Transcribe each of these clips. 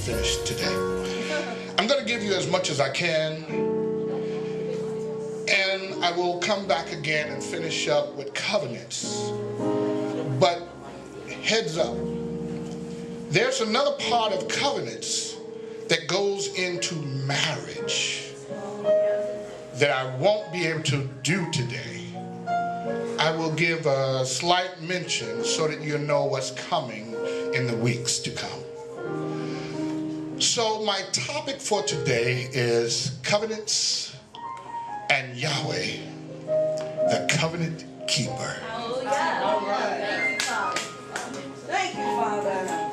finished today. I'm going to give you as much as I can, and I will come back again and finish up with covenants. But heads up, there's another part of covenants that goes into marriage that I won't be able to do today. I will give a slight mention so that you know what's coming in the weeks to come. So my topic for today is covenants and Yahweh, the covenant keeper. Oh, yeah. All right. Thank you, Father.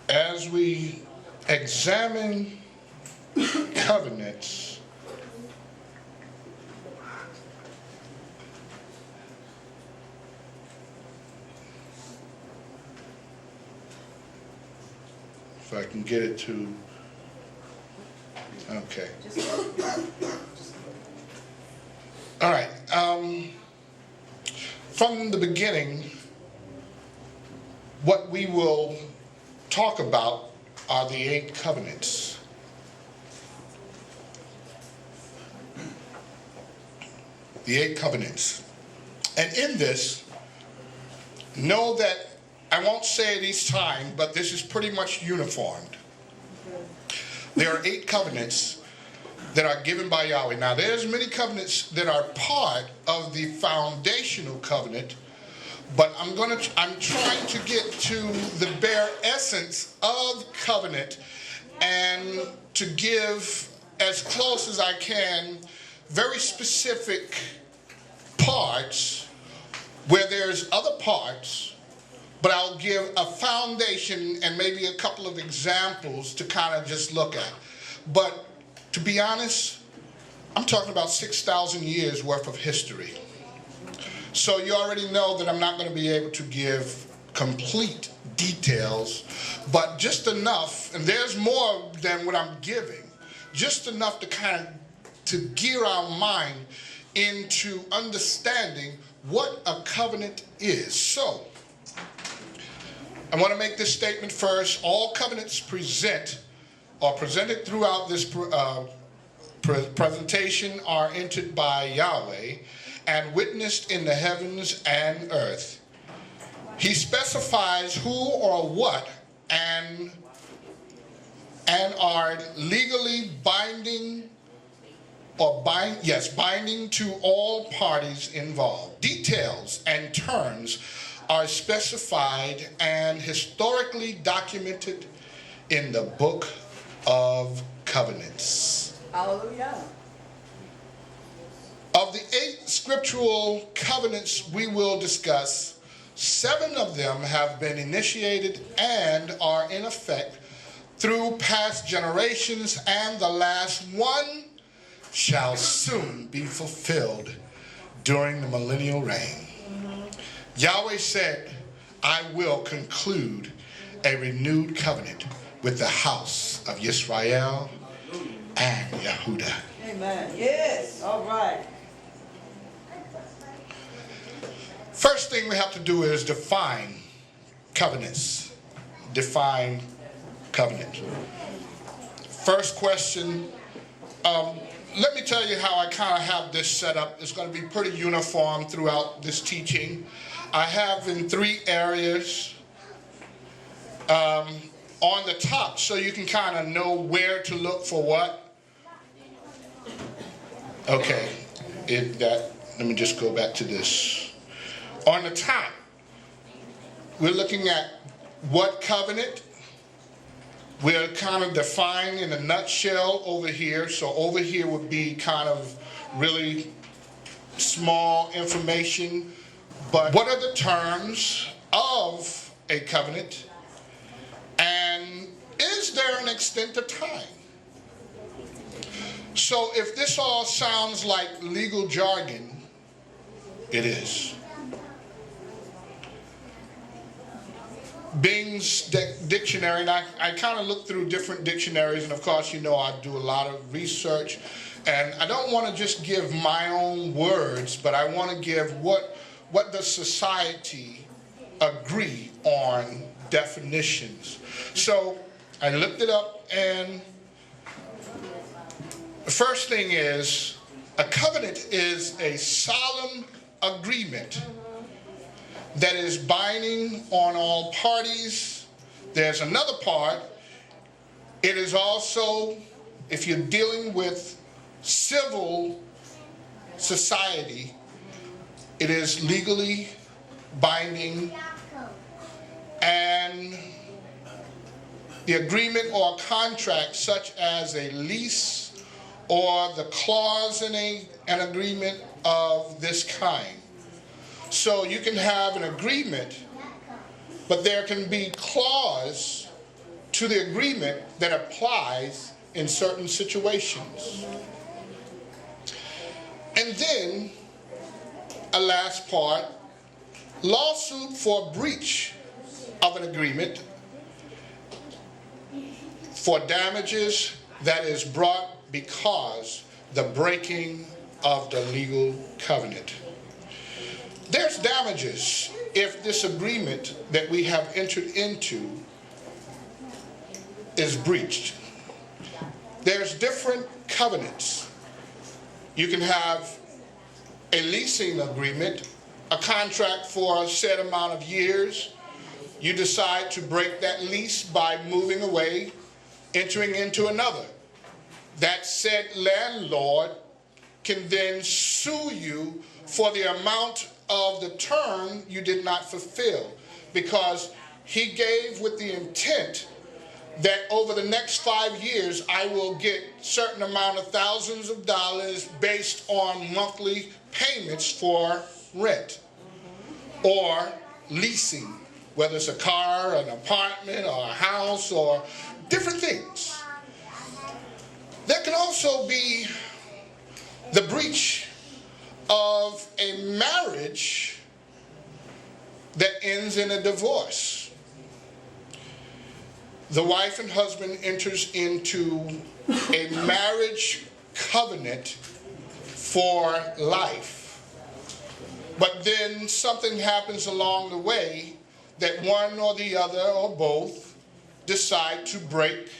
As we examine covenants, if I can get it to, okay. All right. From the beginning, what we will talk about are the 8 covenants. The 8 covenants. And in this, know that I won't say it each time, but this is pretty much uniformed. There are 8 covenants that are given by Yahweh. Now, there's many covenants that are part of the foundational covenant, but I'm trying to get to the bare essence of covenant and to give as close as I can very specific parts where there's other parts, but I'll give a foundation and maybe a couple of examples to kind of just look at. But to be honest, I'm talking about 6,000 years worth of history. So you already know that I'm not going to be able to give complete details, but just enough, and there's more than what I'm giving, just enough to kind of to gear our mind into understanding what a covenant is. So I want to make this statement first. All covenants presented throughout this presentation are entered by Yahweh and witnessed in the heavens and earth. He specifies who or what and are legally binding binding to all parties involved. Details and terms are specified and historically documented in the Book of Covenants. Hallelujah. Of the 8 scriptural covenants we will discuss, 7 of them have been initiated and are in effect through past generations, and the last one shall soon be fulfilled during the millennial reign. Yahweh said, I will conclude a renewed covenant with the house of Yisrael and Yehudah. Amen. Yes. All right. First thing we have to do is define covenants. Define covenant. First question, let me tell you how I kind of have this set up. It's going to be pretty uniform throughout this teaching. I have in 3 areas on the top, so you can kind of know where to look for what. Okay, let me just go back to this. On the top, we're looking at what covenant. We're kind of defined in a nutshell over here. So over here would be kind of really small information. But what are the terms of a covenant? And is there an extent of time? So if this all sounds like legal jargon, it is. Bing's dictionary, and I kind of looked through different dictionaries, and of course, you know, I do a lot of research, and I don't want to just give my own words, but I want to give what does society agree on definitions. So I looked it up, and the first thing is, a covenant is a solemn agreement that is binding on all parties. There's another part. It is also, if you're dealing with civil society, it is legally binding, and the agreement or contract such as a lease or the clause in an agreement of this kind. So you can have an agreement, but there can be clause to the agreement that applies in certain situations. And then, a last part, lawsuit for breach of an agreement for damages that is brought because the breaking of the legal covenant. There's damages if this agreement that we have entered into is breached. There's different covenants. You can have a leasing agreement, a contract for a set amount of years. You decide to break that lease by moving away, entering into another. That said landlord can then sue you for the amount of the term you did not fulfill, because he gave with the intent that over the next 5 years I will get certain amount of thousands of dollars based on monthly payments for rent or leasing, whether it's a car, an apartment, or a house, or different things. There can also be the breach of a marriage that ends in a divorce. The wife and husband enters into a marriage covenant for life. But then something happens along the way that one or the other or both decide to break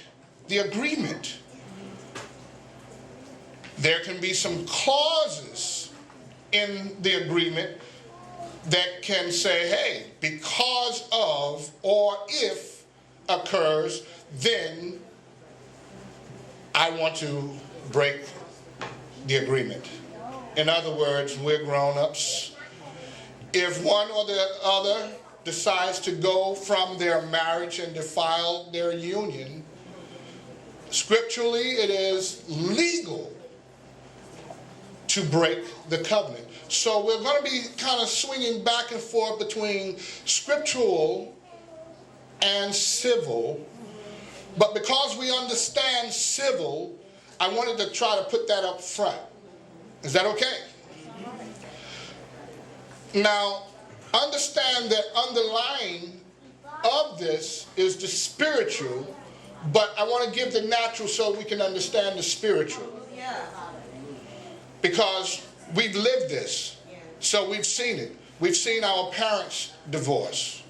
the agreement. There can be some clauses in the agreement that can say, hey, because of, or if occurs, then I want to break the agreement. In other words, we're grown-ups. If one or the other decides to go from their marriage and defile their union, scripturally it is legal to break the covenant. So we're going to be kind of swinging back and forth between scriptural and civil. But because we understand civil, I wanted to try to put that up front. Is that okay? Now, understand that underlying of this is the spiritual, but I want to give the natural so we can understand the spiritual. Because we've lived this, so we've seen it. We've seen our parents divorce.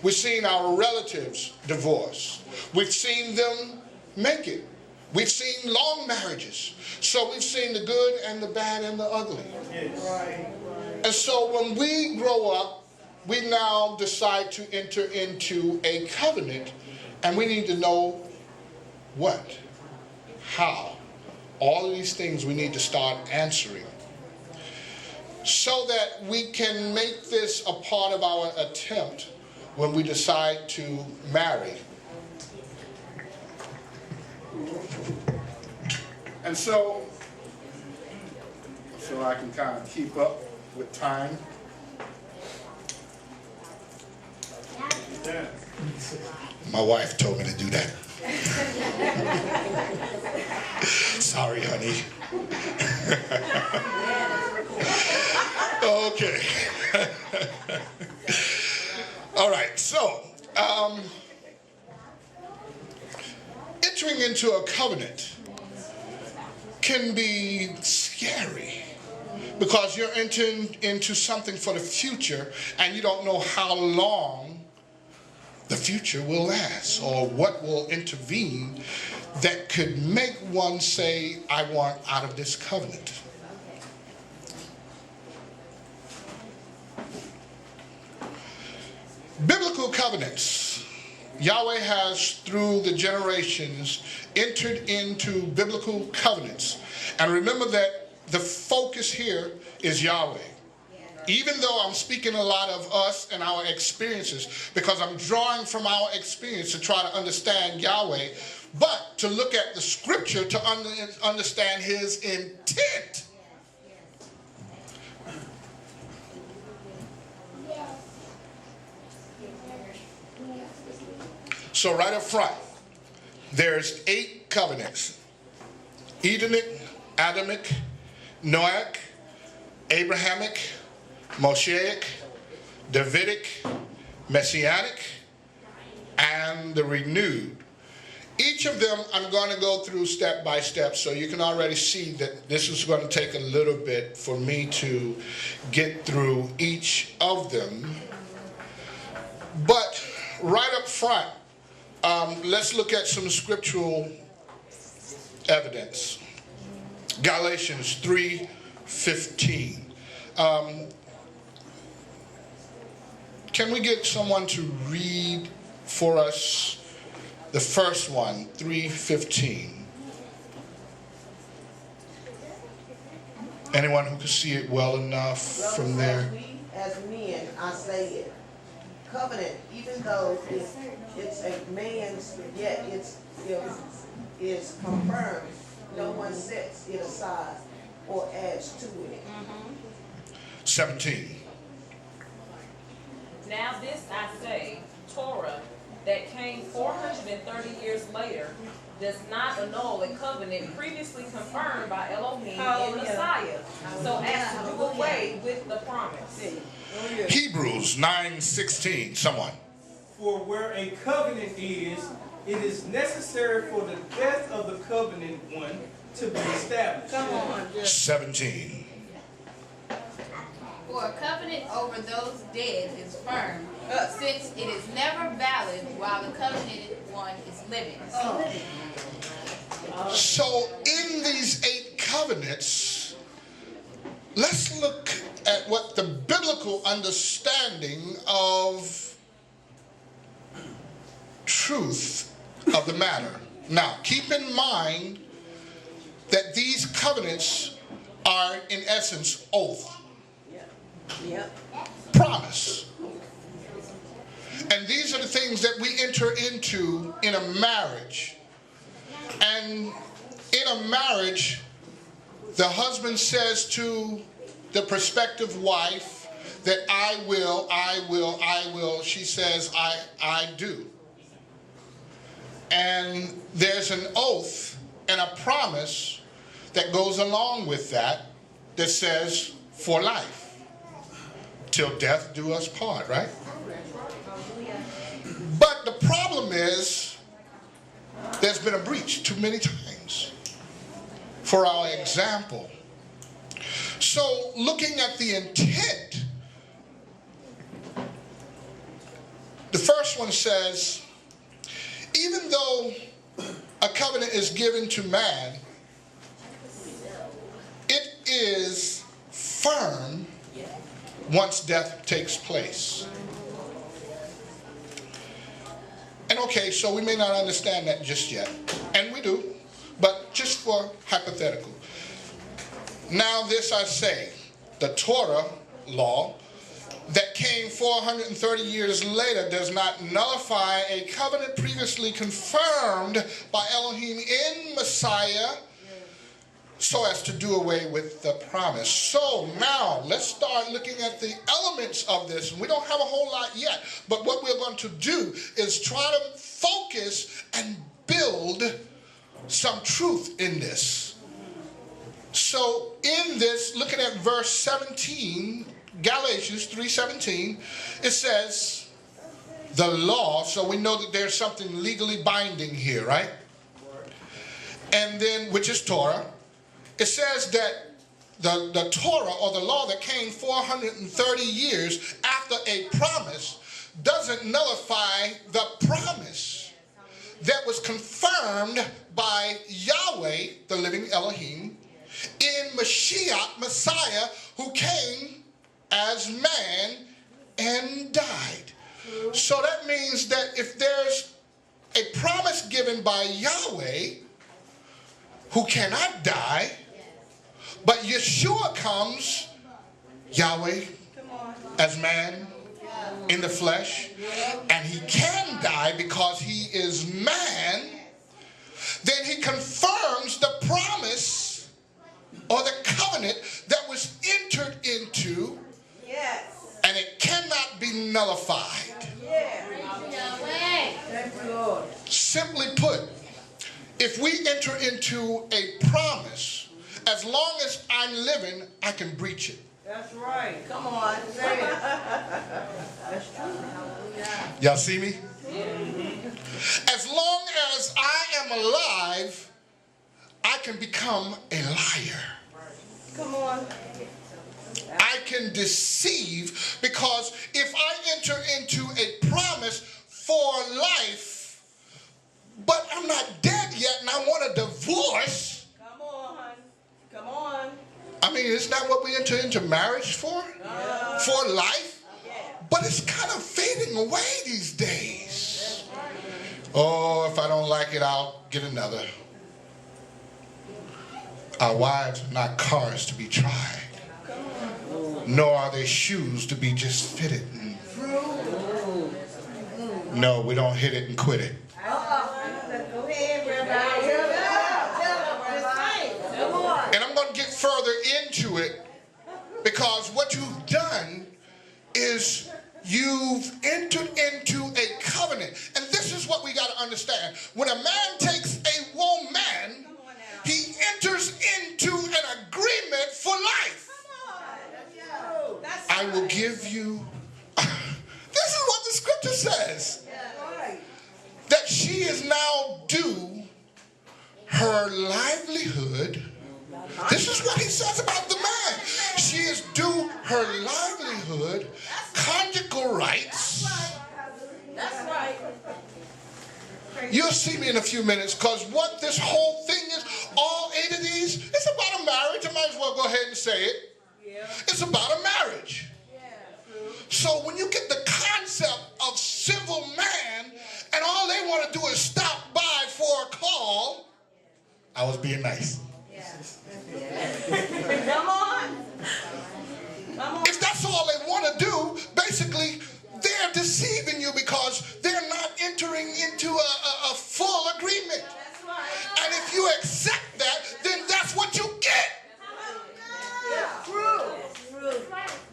We've seen our relatives divorce. We've seen them make it. We've seen long marriages. So we've seen the good and the bad and the ugly. And so when we grow up, we now decide to enter into a covenant, and we need to know what, how. All of these things we need to start answering so that we can make this a part of our attempt when we decide to marry. And so I can kind of keep up with time. My wife told me to do that. Sorry, honey. Okay. All right, so entering into a covenant can be scary because you're entering into something for the future and you don't know how long the future will last or what will intervene that could make one say, I want out of this covenant. Biblical covenants. Yahweh has, through the generations, entered into biblical covenants. And remember that the focus here is Yahweh. Even though I'm speaking a lot of us and our experiences, because I'm drawing from our experience to try to understand Yahweh, but to look at the scripture to understand his intent. So right up front, there's 8 covenants. Edenic, Adamic, Noahic, Abrahamic, Mosaic, Davidic, Messianic, and the renewed. Each of them I'm going to go through step by step, so you can already see that this is going to take a little bit for me to get through each of them. But right up front, let's look at some scriptural evidence. Galatians 3:15. Can we get someone to read for us the first one, 3:15? Anyone who can see it well enough from there? As men, I say it. Covenant, even though it's a man's, yet it's confirmed. No one sets it aside or adds to it. 17. Now this I say, Torah, that came 430 years later, does not annul a covenant previously confirmed by Elohim in Messiah, so as to do away with the promise. Hebrews 9:16. Someone. For where a covenant is, it is necessary for the death of the covenant one to be established. Come on. 17. For a covenant over those dead is firm, since it is never valid while the covenanted one is living. So in these 8 covenants, let's look at what the biblical understanding of truth of the matter. Now, keep in mind that these covenants are in essence oath. Promise. And these are the things that we enter into in a marriage. And in a marriage, the husband says to the prospective wife that I will. She says, I do. And there's an oath and a promise that goes along with that says for life. Till death do us part, right? But the problem is there's been a breach too many times. For our example. So looking at the intent, the first one says, even though a covenant is given to man, it is firm once death takes place. And okay, so we may not understand that just yet. And we do, but just for hypothetical. Now this I say, the Torah law that came 430 years later does not nullify a covenant previously confirmed by Elohim in Messiah so as to do away with the promise. So now let's start looking at the elements of this. We don't have a whole lot yet, but what we're going to do is try to focus and build some truth in this. So in this, looking at verse 17, Galatians 3:17, it says the law, so we know that there's something legally binding here, right? and then, which is Torah, it says that the Torah or the law that came 430 years after a promise doesn't nullify the promise that was confirmed by Yahweh, the living Elohim, in Mashiach, Messiah, who came as man and died. So that means that if there's a promise given by Yahweh, who cannot die, but Yeshua comes, Yahweh, as man in the flesh, and he can die because he is man, then he confirms the promise or the covenant that was entered into, and it cannot be nullified. Simply put, if we enter into a promise, as long as I'm living, I can breach it. That's right. Come on. Say it. That's true. Y'all see me? As long as I am alive, I can become a liar. Come on. I can deceive, because if I enter into a promise for life, but I'm not dead yet and I want a divorce. Come on. Come on. I mean, isn't that what we enter into marriage for? For life? But it's kind of fading away these days. Oh, if I don't like it, I'll get another. Our wives are not cars to be tried, nor are they shoes to be just fitted. No, we don't hit it and quit it. Go ahead, Rabbi. And I'm going to get further into it, because what you've done is you've entered into a covenant. And this is what we got to understand. When a man takes a woman, he enters into an agreement for life. I will give you. This is what the scripture says. That she is now due her livelihood. This is what he says about the man. She is due her livelihood, conjugal rights. That's right. You'll see me in a few minutes, because what this whole thing is, all 8 of these, it's about a marriage. I might as well go ahead and say it. It's about a marriage. So when you get the concept of civil man, and all they want to do is stop by for a call, I was being nice. Come on. Come on. If that's all they want to do, basically, they're deceiving you, because they're not entering into a full agreement. That's right. And if you accept that, then that's what you get. True.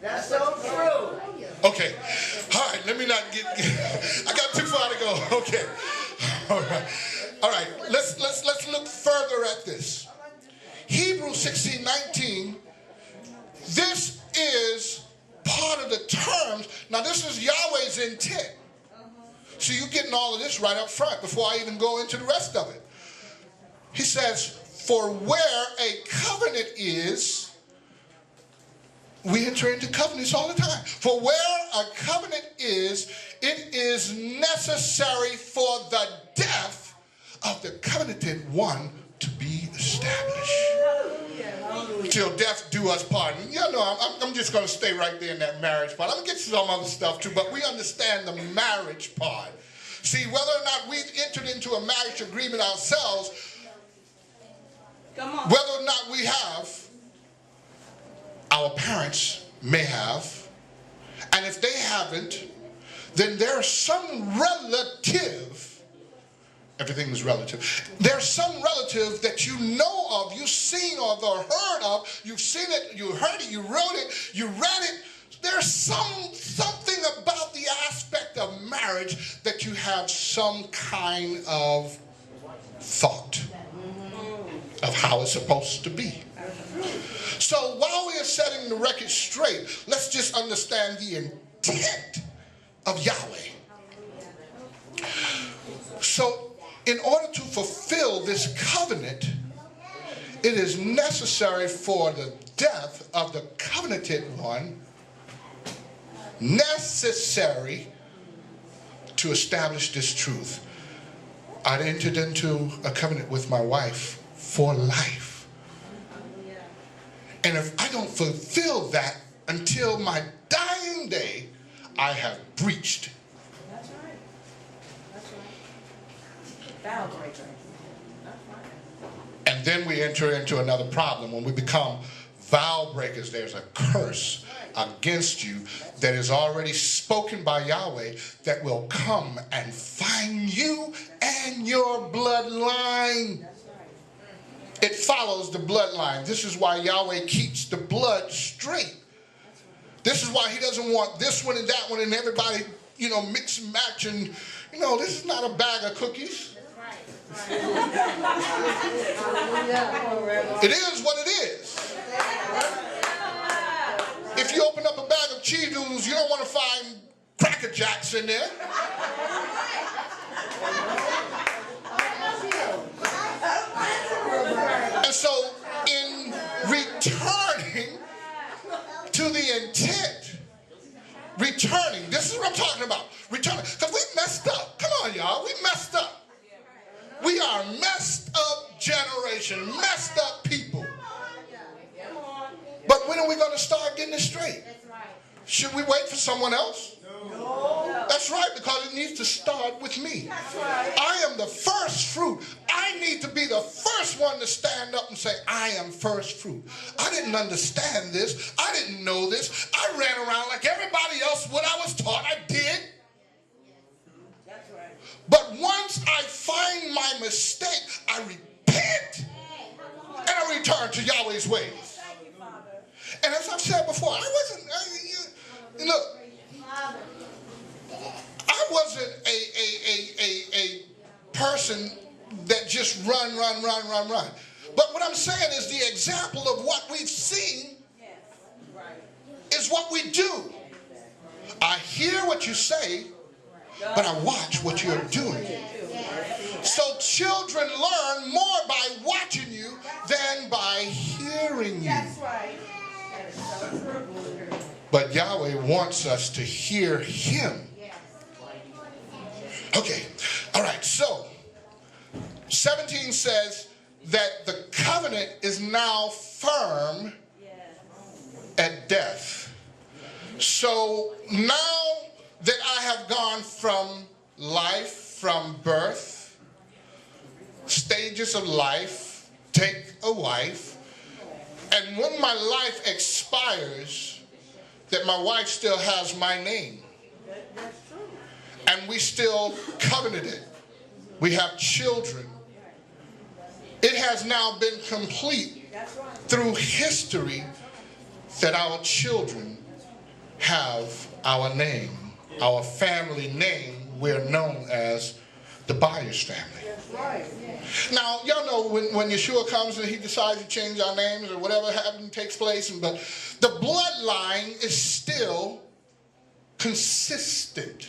That's so true. Okay. All right. Let me not get. I got too far to go. Okay. All right. All right. Let's look further at this. Hebrews 16:19. This is part of the terms. Now, this is Yahweh's intent. So you're getting all of this right up front before I even go into the rest of it. He says, "For where a covenant is." We enter into covenants all the time. For where a covenant is, it is necessary for the death of the covenanted one to be established. Till death do us part. You know, I'm just going to stay right there in that marriage part. I'm going to get to some other stuff too, but we understand the marriage part. See, whether or not we've entered into a marriage agreement ourselves, whether or not we have, our parents may have, and if they haven't, then there's some relative, everything is relative, there's some relative that you know of, you've seen of or heard of, you've seen it, you heard it, you wrote it, you read it. There's something about the aspect of marriage that you have some kind of thought of how it's supposed to be. So while we are setting the record straight, let's just understand the intent of Yahweh. So in order to fulfill this covenant, it is necessary for the death of the covenanted one, necessary to establish this truth. I'd entered into a covenant with my wife for life. And if I don't fulfill that until my dying day, I have breached. That's right. That's right. Vow breaker. And then we enter into another problem. When we become vow breakers, there's a curse against you that is already spoken by Yahweh that will come and find you and your bloodline. It follows the bloodline. This is why Yahweh keeps the blood straight. This is why he doesn't want this one and that one and everybody, mix and match. And, this is not a bag of cookies. It is what it is. If you open up a bag of cheese doodles, you don't want to find Cracker Jacks in there. And so in returning to the intent, this is what I'm talking about. Returning, because we messed up. Come on, y'all, we messed up. We are messed up generation, messed up people. But when are we going to start getting it straight? Should we wait for someone else? No. That's right, because it needs to start with me. I am the first fruit. I need to be the first one to stand up and say, I am first fruit. I didn't understand this. I didn't know this. I ran around like everybody else. What I was taught, I did. But once I find my mistake, I repent and I return to Yahweh's ways. And as I've said before, I wasn't a person that just run. But what I'm saying is the example of what we've seen is what we do. I hear what you say, but I watch what you're doing. So children learn more by watching you than by hearing you. But Yahweh wants us to hear him. Okay, all right, so 17 says that the covenant is now firm at death. So now that I have gone from life, from birth, stages of life, take a wife, and when my life expires, that my wife still has my name. And we still covenanted. We have children. It has now been complete through history that our children have our name, our family name. We're known as the Byers family. Now, y'all know when Yeshua comes and he decides to change our names or whatever happens takes place, but the bloodline is still consistent.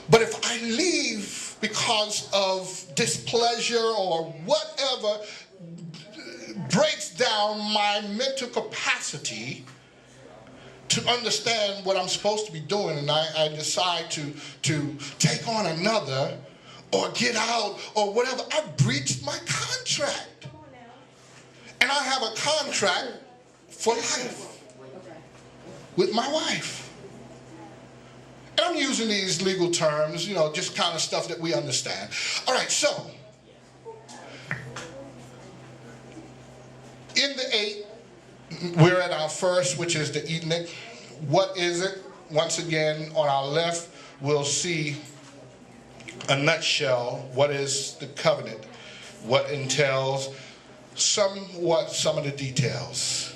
But if I leave because of displeasure or whatever breaks down my mental capacity to understand what I'm supposed to be doing, and I decide to take on another or get out or whatever, I breached my contract. And I have a contract for life with my wife. And I'm using these legal terms, just kind of stuff that we understand. All right, so in the 8, we're at our first, which is the Edenic. What is it? Once again, on our left, we'll see a nutshell. What is the covenant? What entails? Some of the details.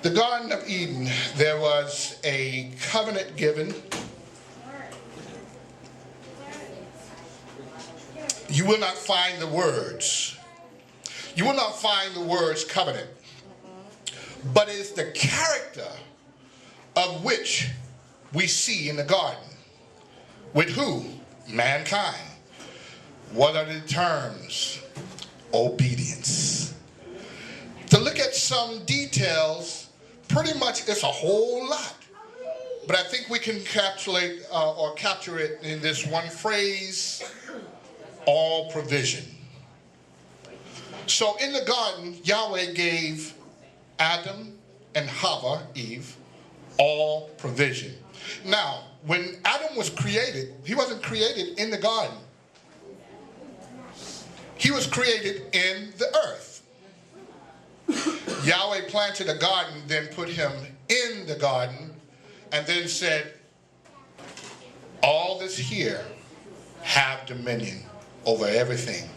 The Garden of Eden, there was a covenant given. You will not find the words. You will not find the words covenant. But it's the character of which we see in the garden. With who? Mankind. What are the terms? Obedience. To look at some details, pretty much it's a whole lot. But I think we can encapsulate or capture it in this one phrase: all provision. So in the garden, Yahweh gave Adam and Hava, Eve, all provision. Now, when Adam was created, he wasn't created in the garden. He was created in the earth. Yahweh planted a garden, then put him in the garden, and then said, all this here, have dominion over everything.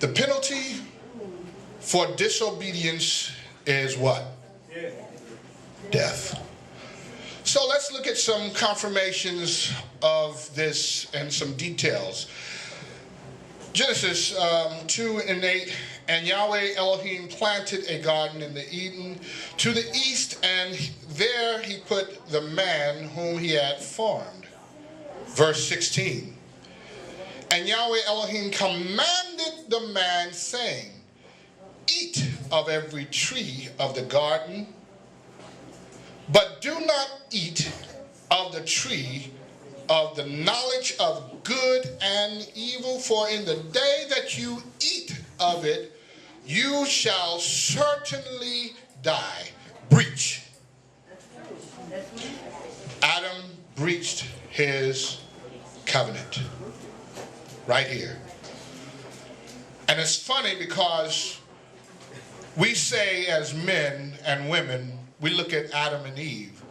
The penalty for disobedience is what? Death. So let's look at some confirmations of this and some details. Genesis 2:8, and Yahweh Elohim planted a garden in the Eden to the east, and there he put the man whom he had formed. Verse 16, and Yahweh Elohim commanded the man, saying, eat of every tree of the garden, but do not eat of the tree of the knowledge of good and evil, for in the day that you eat of it, you shall certainly die. Breach. Adam breached his covenant. Right here. And it's funny because we say as men and women, we look at Adam and Eve.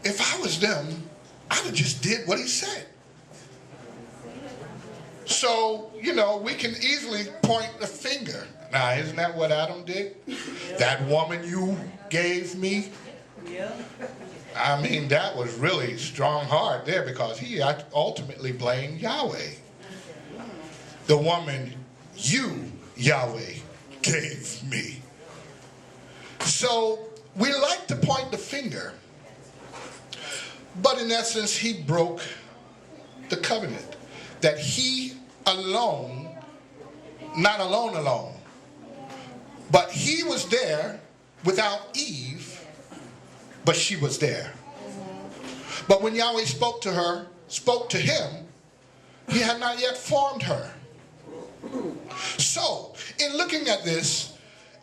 If I was them, I'd have just did what he said. So, we can easily point the finger. Now, isn't that what Adam did? That woman you gave me? I mean, that was really strong heart there, because he ultimately blamed Yahweh. The woman you, Yahweh, gave me. So we like to point the finger, but in essence, he broke the covenant that he alone, not alone, but he was there without Eve, but she was there. But when Yahweh spoke to him, he had not yet formed her. So, in looking at this,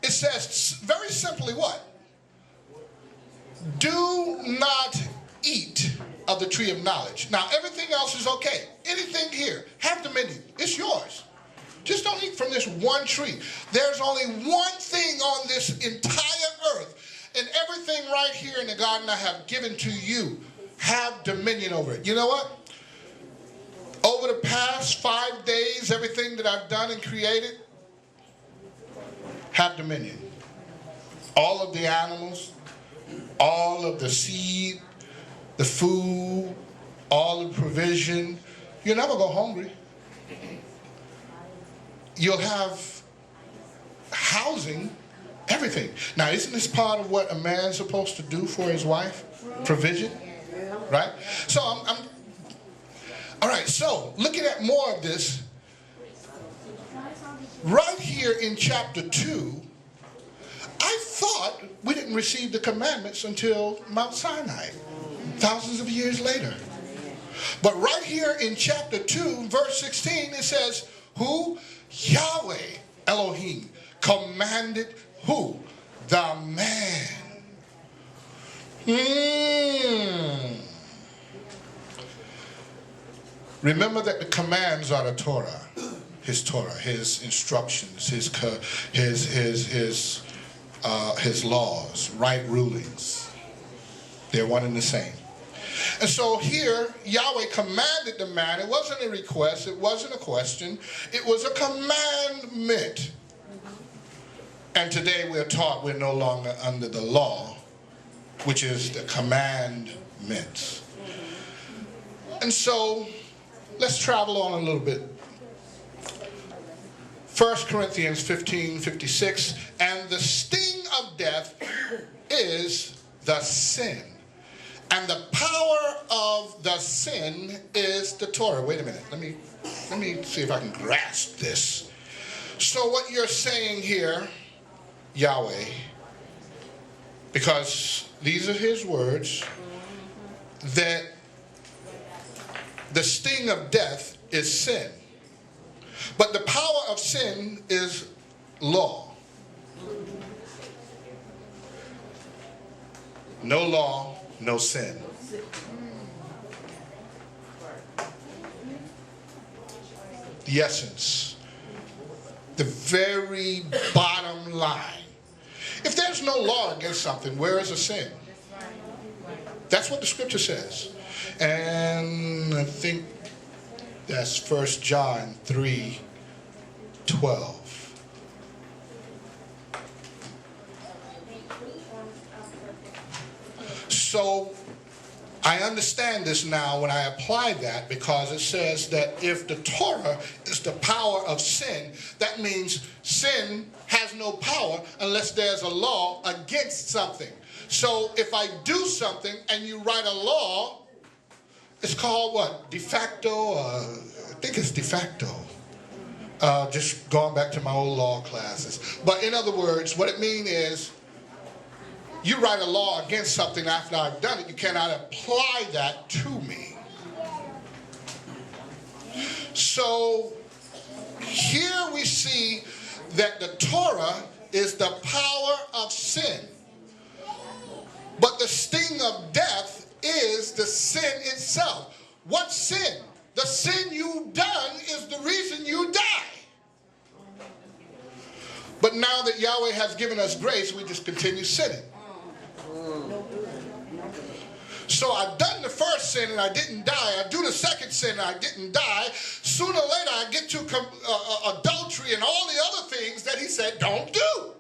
it says very simply what? Do not eat of the tree of knowledge. Now, everything else is okay. Anything here, have dominion. It's yours. Just don't eat from this one tree. There's only one thing on this entire earth, and everything right here in the garden I have given to you. Have dominion over it. You know what? Over the past 5 days, everything that I've done and created, have dominion. All of the animals, all of the seed, the food, all the provision. You'll never go hungry. You'll have housing, everything. Now, isn't this part of what a man's supposed to do for his wife? Provision, right? So all right, so looking at more of this, right here in chapter 2, I thought we didn't receive the commandments until Mount Sinai, thousands of years later. But right here in chapter 2, verse 16, it says, who? Yahweh Elohim commanded who? The man. Remember that the commands are the Torah, his instructions, his laws, right rulings. They're one and the same. And so here, Yahweh commanded the man. It wasn't a request. It wasn't a question. It was a commandment. And today we're taught we're no longer under the law, which is the commandments. And so let's travel on a little bit. 1 Corinthians 15:56, and the sting of death is the sin. And the power of the sin is the Torah. Wait a minute. Let me see if I can grasp this. So what you're saying here, Yahweh, because these are his words, that the sting of death is sin. But the power of sin is law. No law, no sin. The essence, the very bottom line. If there's no law against something, where is the sin? That's what the scripture says. And I think that's 1 John 3:12. So I understand this now when I apply that, because it says that if the Torah is the power of sin, that means sin has no power unless there's a law against something. So if I do something and you write a law, it's called what? De facto? I think it's de facto. Just going back to my old law classes. But in other words, what it means is, you write a law against something after I've done it, you cannot apply that to me. So here we see that the Torah is the power of sin. But the sting of death is the sin itself. What sin? The sin you've done is the reason you die. But now that Yahweh has given us grace, we just continue sinning. So I've done the first sin and I didn't die. I do the second sin and I didn't die. Sooner or later I get to adultery and all the other things that he said don't do.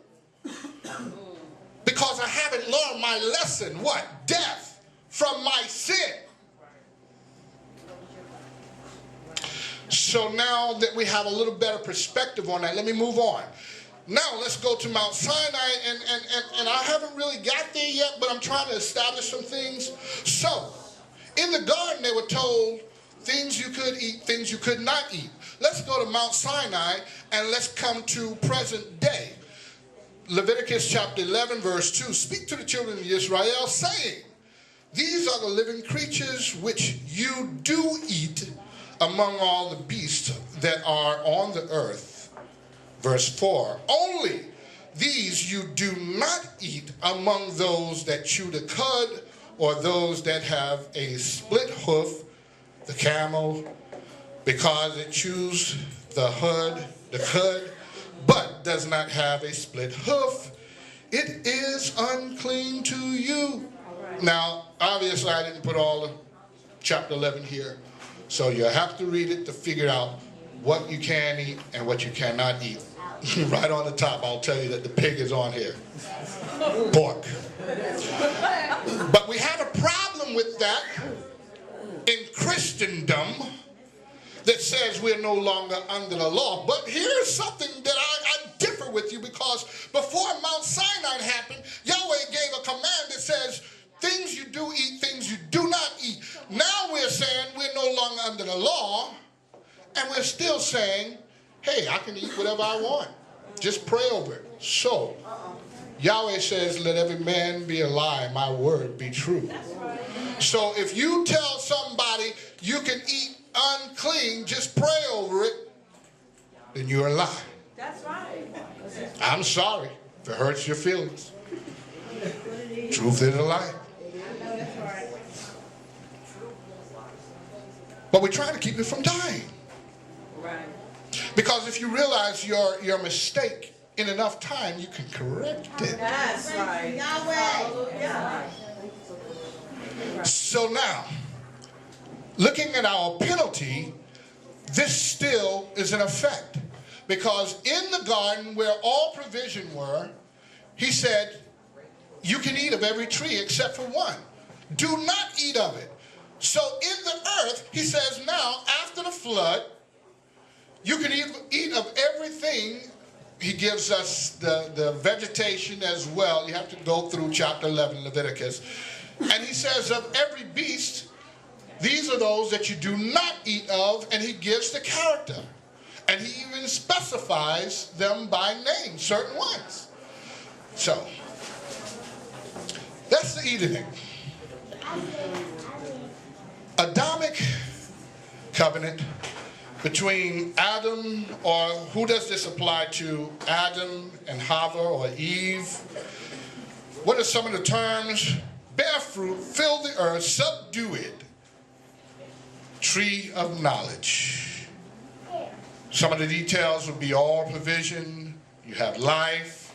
Because I haven't learned my lesson. What? Death from my sin. So now that we have a little better perspective on that, let me move on. Now let's go to Mount Sinai, and I haven't really got there yet, but I'm trying to establish some things. So, in the garden they were told things you could eat, things you could not eat. Let's go to Mount Sinai and let's come to present day. Leviticus chapter 11 verse 2, speak to the children of Israel, saying, these are the living creatures which you do eat among all the beasts that are on the earth. Verse 4, only these you do not eat among those that chew the cud, or those that have a split hoof, the camel, because it chews the cud, but does not have a split hoof. It is unclean to you. Now, obviously, I didn't put all of chapter 11 here, so you have to read it to figure out what you can eat and what you cannot eat. Right on the top, I'll tell you that the pig is on here. Pork. But we have a problem with that in Christendom that says we're no longer under the law. But here's something that I differ with you, because before Mount Sinai happened, Yahweh gave a command that says, things you do eat, things you do not eat. Now we're saying we're no longer under the law, and we're still saying, hey, I can eat whatever I want. Just pray over it. So, Yahweh says, let every man be a lie, my word be true. Right. So if you tell somebody you can eat unclean, just pray over it, then you're a lie. That's right. I'm sorry if it hurts your feelings. Truth is a lie. But we're trying to keep it from dying. Right. Because if you realize your mistake in enough time, you can correct it. That's right. Yahweh. So now, looking at our penalty, this still is in effect. Because in the garden where all provision were, he said, you can eat of every tree except for one. Do not eat of it. So in the earth, he says now, after the flood, you can eat of everything. He gives us the vegetation as well. You have to go through chapter 11, Leviticus. And he says of every beast, these are those that you do not eat of, and he gives the character. And he even specifies them by name, certain ones. So, that's the Edenic. Adamic covenant between Adam, or who does this apply to? Adam and Hava or Eve. What are some of the terms? Bear fruit, fill the earth, subdue it. Tree of knowledge. Some of the details would be all provision. You have life,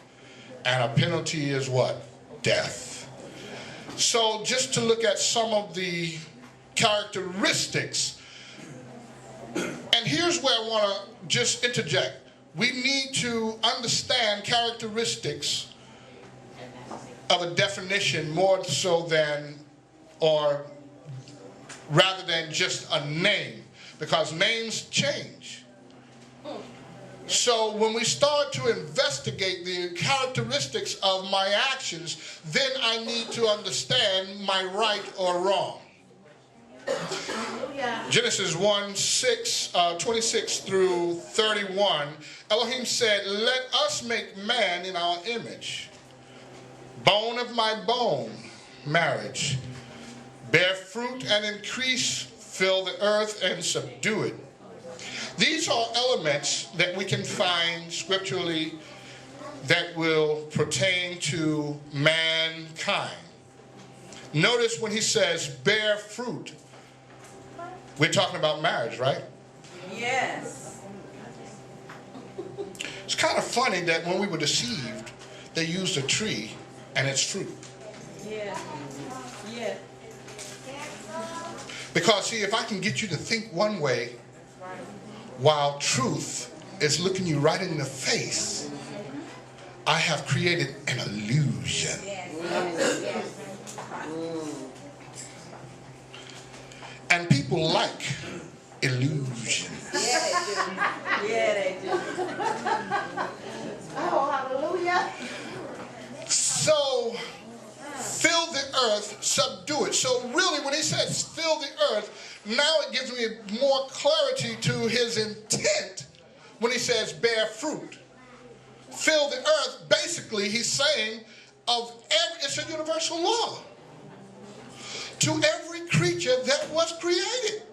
and a penalty is what? Death. So just to look at some of the characteristics, and here's where I want to just interject. We need to understand characteristics of a definition more so than, or rather than just a name, because names change. So when we start to investigate the characteristics of my actions, then I need to understand my right or wrong. Genesis 26 through 31, Elohim said, let us make man in our image. Bone of my bone, marriage. Bear fruit and increase, fill the earth and subdue it. These are elements that we can find scripturally that will pertain to mankind. Notice when he says bear fruit, we're talking about marriage, right? Yes. It's kind of funny that when we were deceived, they used a tree and its fruit. Yeah. Yeah. Because see, if I can get you to think one way, while truth is looking you right in the face, I have created an illusion. And people like illusion. Yeah, they do. Oh, hallelujah. So, fill the earth, subdue it. So really when he says fill the earth, now it gives me more clarity to his intent when he says bear fruit. Fill the earth, basically he's saying it's a universal law to every creature that was created.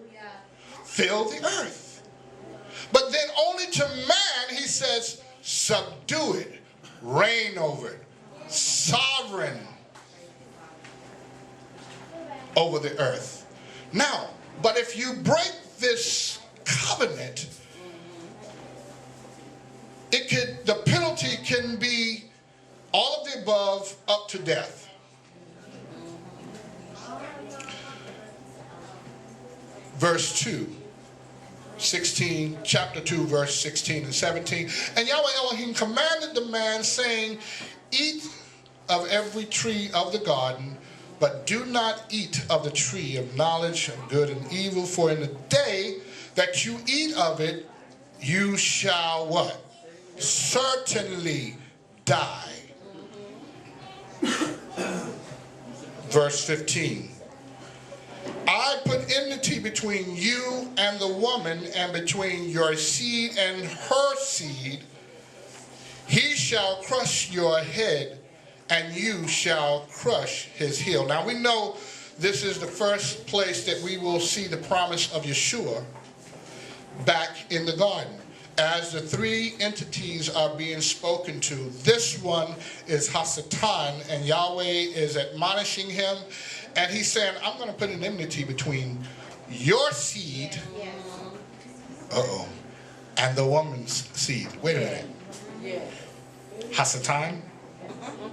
Fill the earth. But then only to man he says subdue it, reign over it, sovereign over the earth. Now, but if you break this covenant, the penalty can be all of the above up to death. Verse 2, chapter 2, verse 16 and 17. And Yahweh Elohim commanded the man, saying, eat of every tree of the garden, but do not eat of the tree of knowledge of good and evil, for in the day that you eat of it, you shall what? Certainly die. Verse 15. I put enmity between you and the woman, and between your seed and her seed. He shall crush your head, and you shall crush his heel. Now we know this is the first place that we will see the promise of Yeshua back in the garden. As the three entities are being spoken to, this one is Hasatan, and Yahweh is admonishing him, and he's saying, I'm going to put an enmity between your seed, and the woman's seed. Wait a minute. Hasatan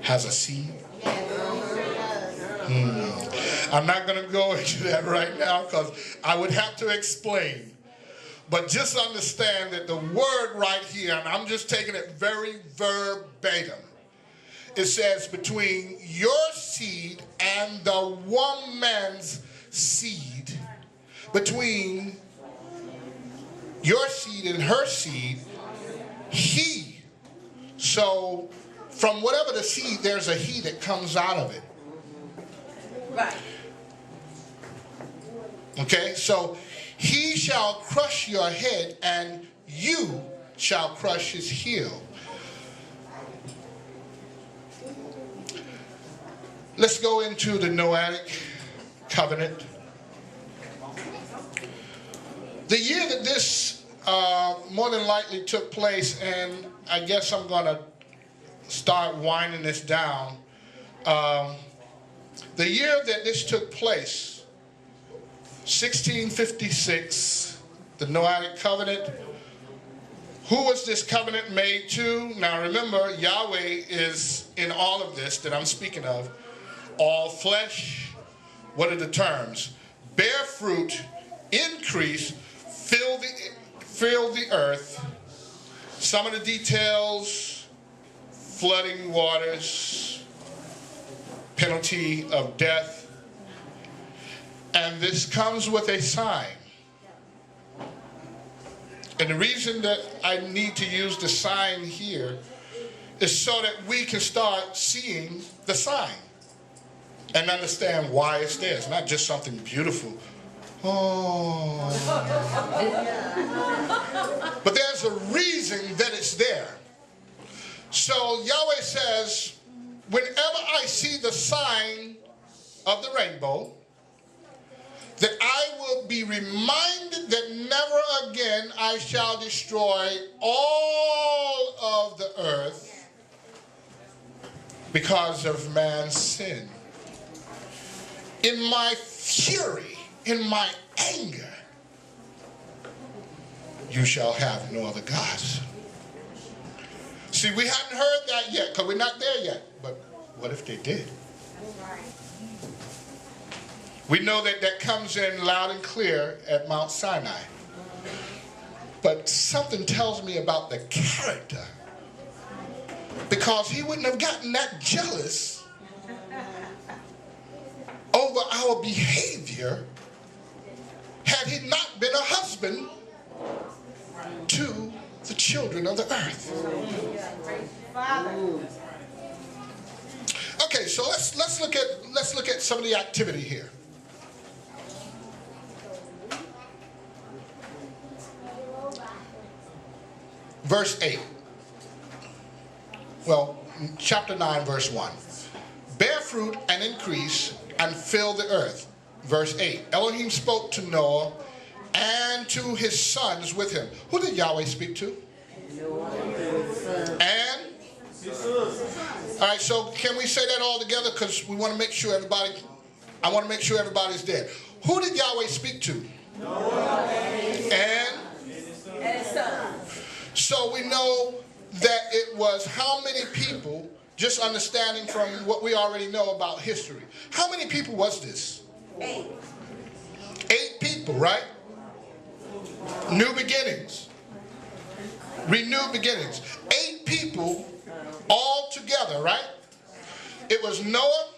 has a seed? I'm not going to go into that right now because I would have to explain. But just understand that the word right here, and I'm just taking it very verbatim, it says between your seed and the woman's seed, between your seed and her seed, he. So from whatever the seed, there's a he that comes out of it. Right. Okay, so he shall crush your head and you shall crush his heel. Let's go into the Noahic covenant. The year that this more than likely took place, and I guess I'm going to start winding this down. The year that this took place, 1656, the Noahic covenant. Who was this covenant made to? Now remember, Yahweh is in all of this that I'm speaking of. All flesh, what are the terms? Bear fruit, increase, fill the earth. Some of the details, flooding waters, penalty of death. And this comes with a sign. And the reason that I need to use the sign here is so that we can start seeing the sign and understand why it's there. It's not just something beautiful. Oh. But there's a reason that it's there. So Yahweh says, whenever I see the sign of the rainbow, that I will be reminded that never again I shall destroy all of the earth because of man's sin. In my fury, in my anger, you shall have no other gods. See, we haven't heard that yet because we're not there yet. But what if they did? We know that that comes in loud and clear at Mount Sinai. But something tells me about the character. Because he wouldn't have gotten that jealous over our behavior had he not been a husband to the children of the earth. Okay, so let's look at some of the activity here. Verse 8. Well, chapter 9, verse 1. Bear fruit and increase and fill the earth. Verse 8. Elohim spoke to Noah and to his sons with him. Who did Yahweh speak to? And? All right, so can we say that all together? Because we want to make sure I want to make sure everybody's there. Who did Yahweh speak to? And his son. So we know that it was how many people, just understanding from what we already know about history. How many people was this? 8. 8 people, right? New beginnings. Renewed beginnings. 8 people all together, right? It was Noah,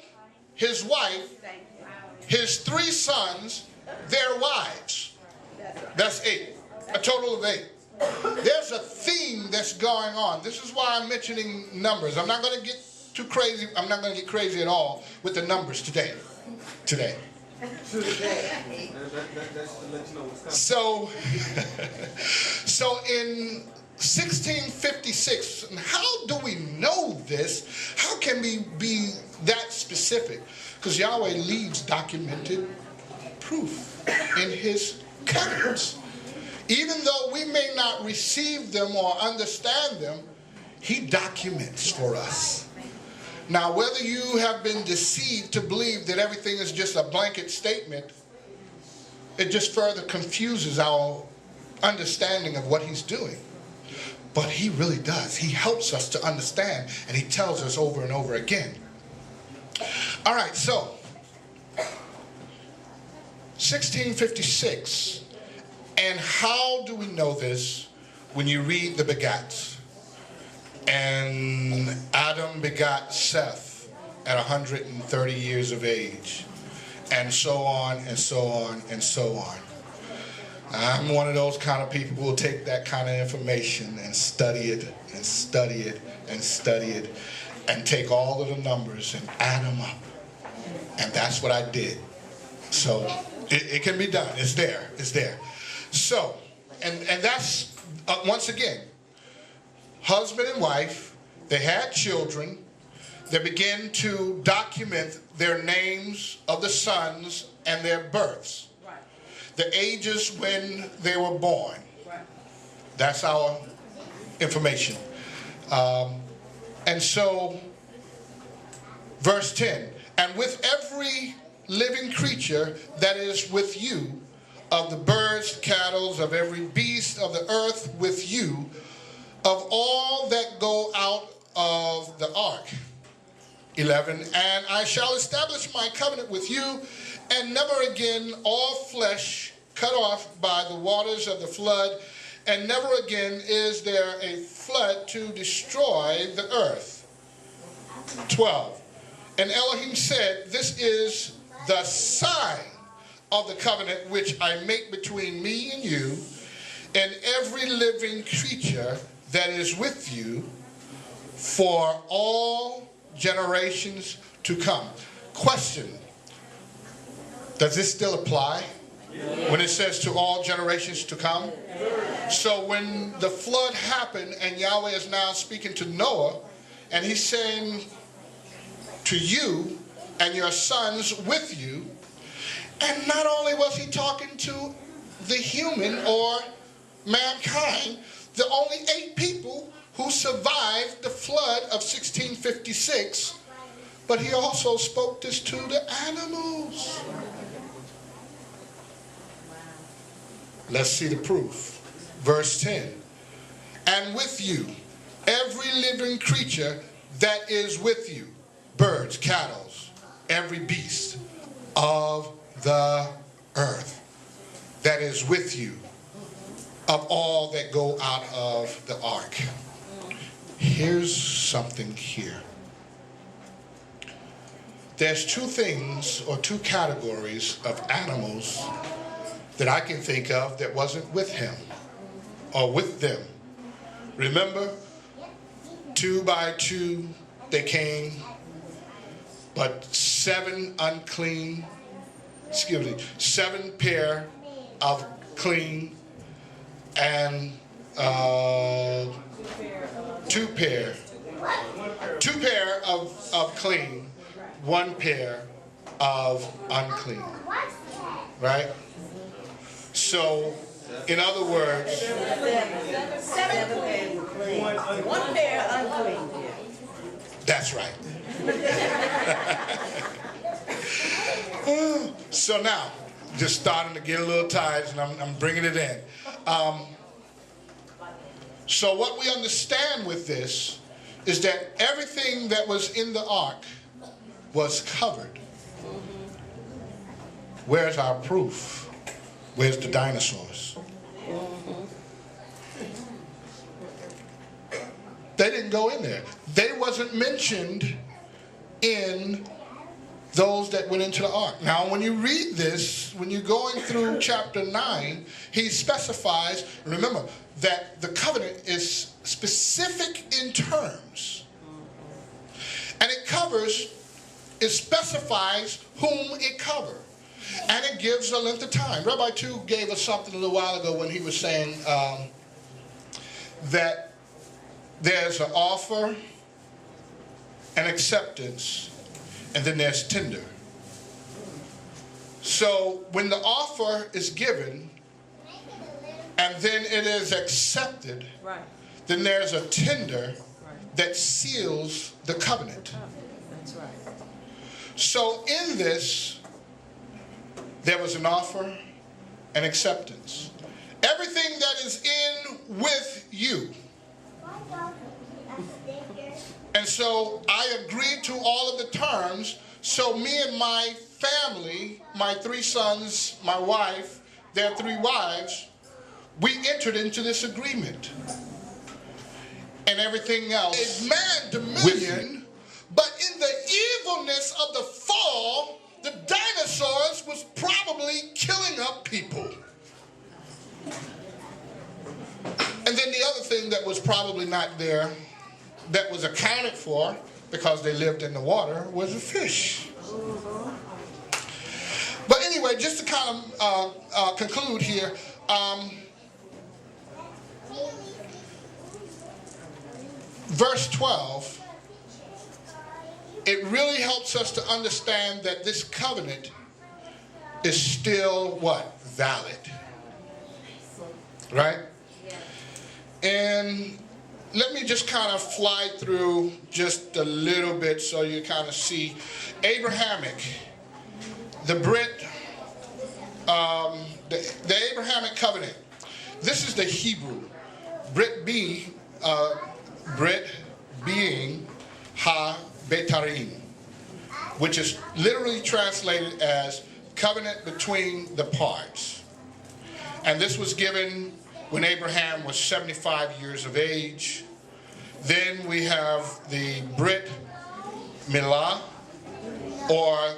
his wife, his 3 sons, their wives. That's 8. A total of 8. There's a theme that's going on. This is why I'm mentioning numbers. I'm not going to get too crazy. I'm not going to get crazy at all with the numbers today. So in 1656, and how do we know this? How can we be that specific? Because Yahweh leaves documented proof in his covenants. Even though we may not receive them or understand them, he documents for us. Now, whether you have been deceived to believe that everything is just a blanket statement, it just further confuses our understanding of what he's doing. But he really does. He helps us to understand, and he tells us over and over again. All right, so 1656. And how do we know this? When you read the begats. And Adam begot Seth at 130 years of age. And so on and so on and so on. I'm one of those kind of people who will take that kind of information and study it and study it and study it and take all of the numbers and add them up. And that's what I did. So it can be done. It's there. It's there. So, and that's, once again, husband and wife, they had children. They began to document their names of the sons and their births. Right. The ages when they were born. Right. That's our information. And so, verse 10, and with every living creature that is with you, of the birds, cattle, of every beast of the earth with you, of all that go out of the ark. 11, and I shall establish my covenant with you, and never again all flesh cut off by the waters of the flood, and never again is there a flood to destroy the earth. 12, and Elohim said, this is the sign of the covenant which I make between me and you, and every living creature that is with you, for all generations to come. Question, does this still apply when it says to all generations to come? So when the flood happened and Yahweh is now speaking to Noah, and he's saying to you and your sons with you, and not only was he talking to the human or mankind, the only 8 people who survived the flood of 1656, but he also spoke this to the animals. Let's see the proof. Verse 10, and with you, every living creature that is with you, birds, cattle, every beast of the earth that is with you, of all that go out of the ark. Here's something here. There's 2 things or 2 categories of animals that I can think of that wasn't with him or with them. Remember, 2 by 2 they came, but 7 pair of clean, and 2 pair of clean, 1 pair of unclean. Right? So, in other words, 7 clean, 1 pair unclean. that's right. So now, just starting to get a little tired, and I'm bringing it in. So what we understand with this is that everything that was in the ark was covered. Where's our proof? Where's the dinosaurs? They didn't go in there. They wasn't mentioned in those that went into the ark. Now, when you read this, when you're going through chapter 9, he specifies, remember, that the covenant is specific in terms. And it specifies whom it covers. And it gives a length of time. Rabbi 2 gave us something a little while ago when he was saying that there's an offer, an acceptance, and then there's tender. So when the offer is given and then it is accepted, Right. then there's a tender that seals the covenant. That's right. So in this, there was an offer, an acceptance. Everything that is in with you. And so I agreed to all of the terms. So me and my family, my 3 sons, my wife, their 3 wives, we entered into this agreement. And everything else is man dominion, but in the evilness of the fall, the dinosaurs was probably killing up people. And then the other thing that was probably not there, that was accounted for because they lived in the water, was a fish. anyway, just to kind of conclude here, verse 12, it really helps us to understand that this covenant is still what? Valid. Right? And let me just kind of fly through just a little bit so you kind of see Abrahamic, the Brit, the Abrahamic covenant. This is the Hebrew. Brit being ha betarim, which is literally translated as covenant between the parts. And this was given when Abraham was 75 years of age. Then we have the Brit Milah, or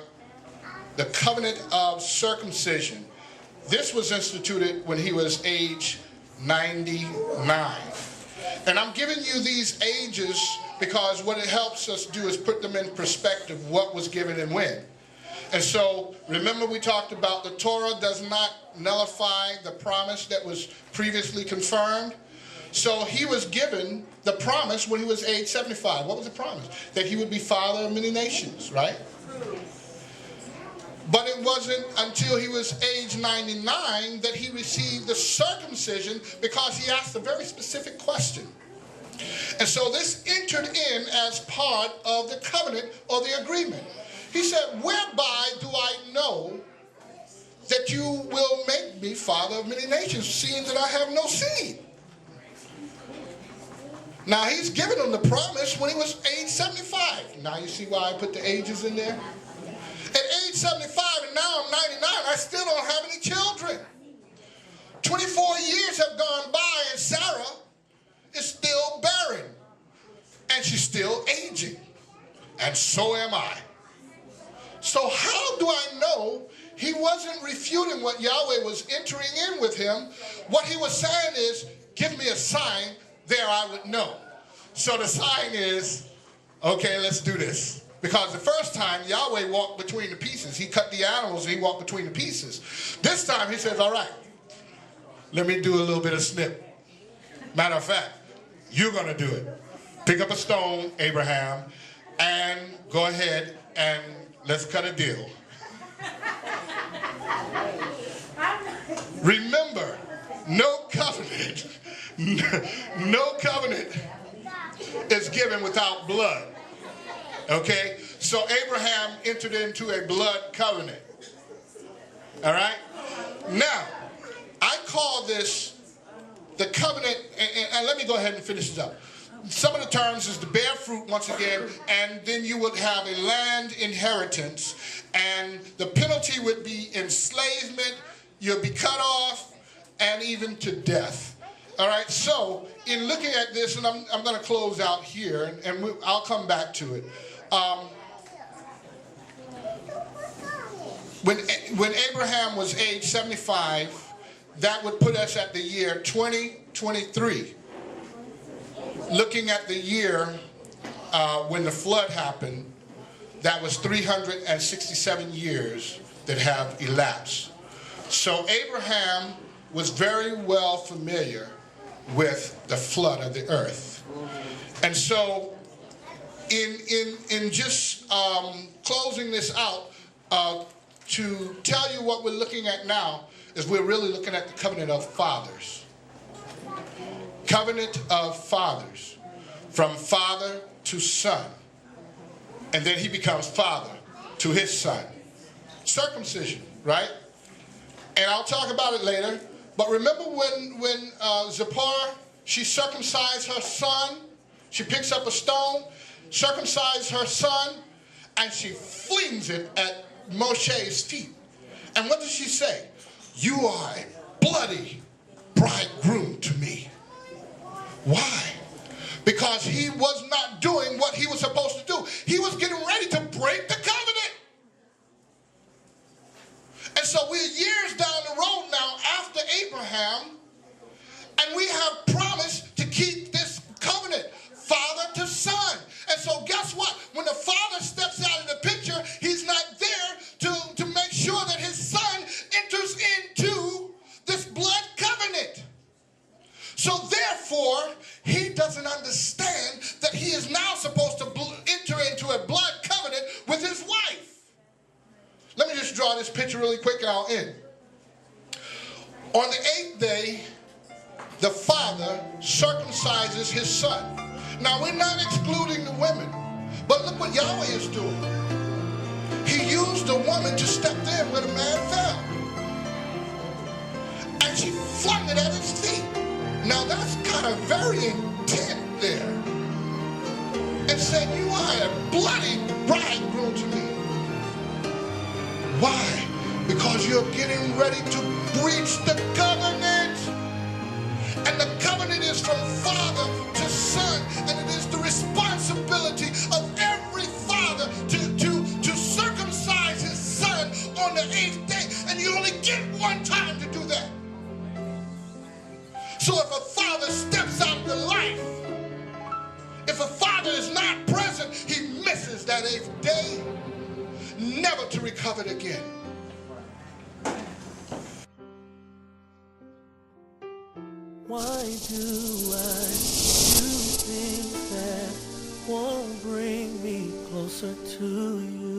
the covenant of circumcision. This was instituted when he was age 99. And I'm giving you these ages because what it helps us do is put them in perspective, what was given and when. And so, remember we talked about the Torah does not nullify the promise that was previously confirmed. So he was given the promise when he was age 75. What was the promise? That he would be father of many nations, right? But it wasn't until he was age 99 that he received the circumcision, because he asked a very specific question. And so this entered in as part of the covenant or the agreement. He said, whereby do I know that you will make me father of many nations, seeing that I have no seed? Now he's given him the promise when he was age 75. Now you see why I put the ages in there? At age 75 and now I'm 99, I still don't have any children. 24 years have gone by and Sarah is still barren. And she's still aging. And so am I. So how do I know he wasn't refuting what Yahweh was entering in with him? What he was saying is, give me a sign, there I would know. So the sign is, okay, let's do this. Because the first time, Yahweh walked between the pieces. He cut the animals and he walked between the pieces. This time he says, all right, let me do a little bit of snip. Matter of fact, you're going to do it. Pick up a stone, Abraham, and go ahead and let's cut a deal. Remember, no covenant is given without blood. Okay? So Abraham entered into a blood covenant. All right? Now, I call this the covenant, and let me go ahead and finish this up. Some of the terms is to bear fruit once again, and then you would have a land inheritance, and the penalty would be enslavement, you'll be cut off, and even to death. All right, so in looking at this, and I'm going to close out here, and I'll come back to it. When Abraham was age 75, that would put us at the year 2023. Looking at the year when the flood happened, that was 367 years that have elapsed. So Abraham was very well familiar with the flood of the earth. And so in just closing this out, to tell you what we're looking at now is we're really looking at the covenant of fathers. Covenant of fathers. From father to son. And then he becomes father to his son. Circumcision, right? And I'll talk about it later. But remember when Zipporah, she circumcised her son. She picks up a stone, circumcised her son, and she flings it at Moshe's feet. And what does she say? You are a bloody bridegroom to me. Why? Because he was not doing what he was supposed to do. He was getting ready to break the covenant. And so we're years down the road now after Abraham, and we have promised to keep this covenant, father to son. And so guess what? When the father steps out of the picture, he's not there to make sure that his son So therefore, he doesn't understand that he is now supposed to enter into a blood covenant with his wife. Let me just draw this picture really quick and I'll end. On the 8th day, the father circumcises his son. Now, we're not excluding the women, but look what Yahweh is doing. He used a woman to step in where the man fell. And she flung it at his feet. Now, that's kind of very intent there. And said, you are a bloody bridegroom to me. Why? Because you're getting ready to breach the covenant. And the covenant is from father to son. And it is the responsibility of every father to circumcise his son on the 8th day. And you only get one time to do that. So if a father steps out of the life, if a father is not present, he misses that 8th day, never to recover it again. Why do I do things that won't bring me closer to you?